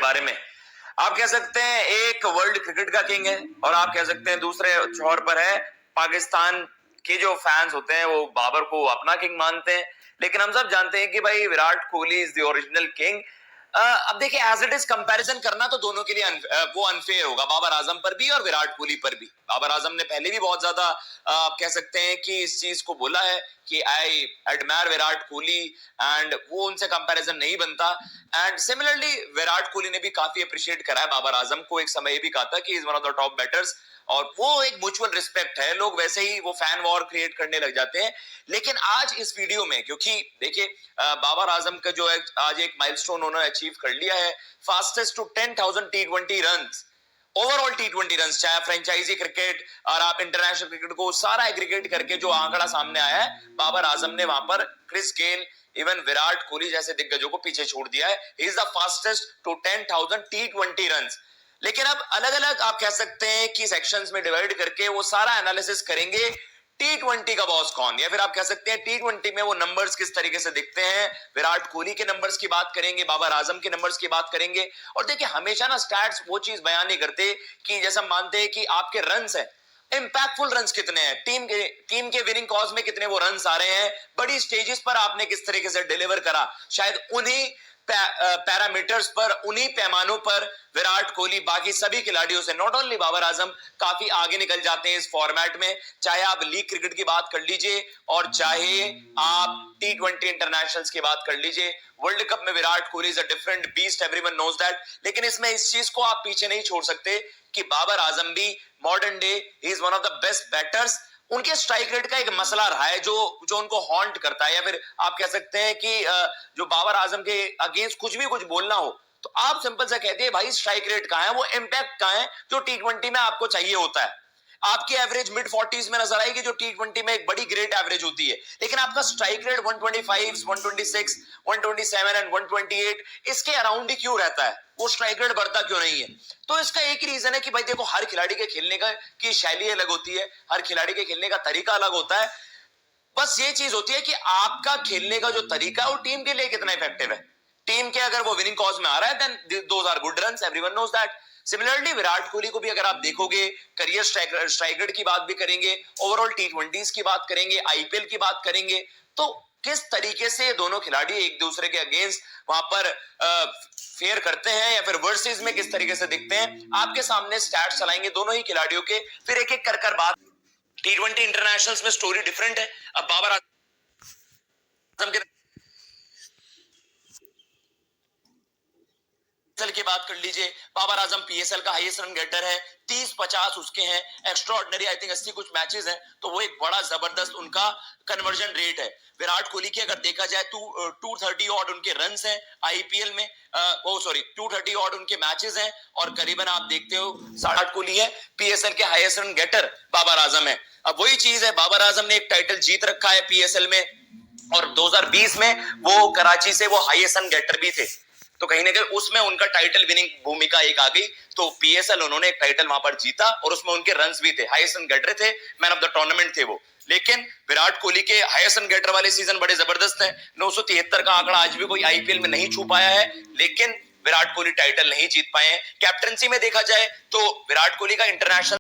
बारे में। आप कह सकते हैं एक वर्ल्ड क्रिकेट का किंग है और आप कह सकते हैं दूसरे छोर पर है पाकिस्तान के जो फैंस होते हैं वो बाबर को अपना किंग मानते हैं, लेकिन हम सब जानते हैं कि भाई Virat Kohli is the original king. अब देखिए एज इट इज कंपैरिजन करना तो दोनों के लिए वो अनफेयर होगा, बाबर आजम पर भी और विराट कोहली पर भी। बाबर आजम ने पहले भी बहुत ज्यादा आप कह सकते हैं कि इस चीज को बोला है कि I admire Virat Kohli and वो उनसे कंपैरिजन नहीं बनता। एंड सिमिलरली विराट कोहली ने भी काफी अप्रिशिएट करा है बाबर आजम को, एक समय भी कहा था कि is one of the top batters, और वो एक म्यूचुअल रिस्पेक्ट है। लोग वैसे ही वो फैन वॉर क्रिएट करने लग जाते हैं। लेकिन आज इस वीडियो में क्योंकि देखिए बाबर आजम का जो है आज एक माइलस्टोन उन्होंने अचीव कर लिया है, fastest to 10,000 T20 runs, overall T20 runs, चाहे फ्रेंचाइजी क्रिकेट और आप इंटरनेशनल क्रिकेट को सारा एग्रीगेट करके जो आंकड़ा सामने आया है, बाबर आजम ने वहां पर Chris Gayle even Virat Kohli जैसे दिग्गजों को पीछे छोड़ दिया है। He is the fastest to 10,000 T20 runs. लेकिन अब अलग अलग आप कह सकते हैं कि सेक्शंस में डिवाइड करके वो सारा एनालिसिस करेंगे T20 का बॉस कौन, या फिर आप कह सकते हैं T20 में वो नंबर्स किस तरीके से दिखते हैं। विराट कोहली के नंबर्स की बात करेंगे, बाबर आजम के नंबर्स की बात करेंगे। और देखिए हमेशा ना स्टैट्स वो चीज बयान नहीं करते कि जैसा मानते हैं कि आपके रन्स है, इंपैक्टफुल रन्स कितने हैं, टीम के विनिंग कॉज में कितने वो रन्स आ रहे हैं, बड़ी स्टेजेस पर आपने किस तरीके से डिलीवर करा। शायद उन्हीं पैरामीटर्स पर, उन्हीं पैमानों पर विराट कोहली बाकी सभी खिलाड़ियों से, नॉट ओनली बाबर आजम, काफी आगे निकल जाते हैं इस फॉर्मेट में। चाहे आप लीग क्रिकेट की बात कर लीजिए और चाहे आप T20 इंटरनेशनल्स की बात कर लीजिए। वर्ल्ड कप में Virat Kohli is a different beast, everyone knows that. लेकिन इसमें इस चीज को आप पीछे नहीं छोड़ सकते कि बाबर आजम भी modern day is one of the best batters. उनके स्ट्राइक रेट का एक मसला रहा है जो उनको हॉन्ट करता है, या फिर आप कह सकते हैं कि जो बाबर आजम के अगेंस्ट कुछ बोलना हो तो आप सिंपल सा कहते हैं भाई स्ट्राइक रेट कहां है, वो इंपैक्ट कहां है जो T20 में आपको चाहिए होता है। आपकी एवरेज मिड 40s में नजर आएगी जो T20 में एक बड़ी ग्रेट एवरेज होती है, लेकिन आपका स्ट्राइक रेट 125, 126, 127 एंड 128 इसके अराउंड ही क्यों रहता है, वो स्ट्राइक रेट बढ़ता क्यों नहीं है। तो इसका एक ही रीजन है कि भाई देखो हर खिलाड़ी के खेलने का की शैली अलग होती है, हर खिलाड़ी के खेलने का तरीका अलग होता है। बस ये चीज होती है कि आपका खेलने का जो तरीका है वो टीम के लिए कितना इफेक्टिव है। टीम के अगर वो विनिंग कॉज में आ रहा है then those are good runs, everyone knows that. Similarly Virat Kohli को भी अगर आप देखोगे, करियर स्ट्राइक रेट की बात भी करेंगे, ओवरऑल T20s की बात करेंगे, IPL की बात करेंगे, तो किस तरीके से दोनों खिलाड़ी एक दूसरे के अगेंस्ट वहां पर फेयर करते हैं या फिर वर्सेस में किस तरीके से दिखते हैं, आपके सामने स्टैट्स चलाएंगे दोनों ही खिलाड़ियों के, फिर एक एक कर बात। T20 इंटरनेशनल्स में स्टोरी डिफरेंट है। अब बाबर आजम के की बात कर लीजिए, बाबर आजम PSL का हाईएस्ट रन गेटर है, 30-50 उसके हैं, एक्स्ट्राऑर्डिनरी आई थिंक 80 कुछ मैचेस हैं, तो वो एक बड़ा जबरदस्त उनका कन्वर्जन रेट है। विराट कोहली की अगर देखा जाए 230 ऑड उनके रन्स हैं IPL में, 230 ऑड उनके मैचेस हैं, और करीबन आप देखते हो विराट कोहली है PSL के highest run getter Babar Azam है। अब वही चीज है, बाबर आजम ने एक टाइटल जीत रखा है PSL में, और 2020 में वो कराची से वो हाईएस्ट रन गेटर भी थे, तो कहीं ना कहीं उसमें उनका टाइटल विनिंग भूमिका एक आ गई। तो PSL उन्होंने एक टाइटल वहां पर जीता और उसमें उनके रन्स भी थे, हाईएस्ट रन गेटर थे, मैन ऑफ द टूर्नामेंट थे वो। लेकिन विराट कोहली के हाईएस्ट रन गेटर वाले सीजन बड़े जबरदस्त हैं, 973 का आंकड़ा आज भी कोई IPL में नहीं छू पाया है, लेकिन विराट कोहली टाइटल नहीं जीत पाए हैं। कैप्टनसी में देखा जाए तो विराट कोहली का इंटरनेशनल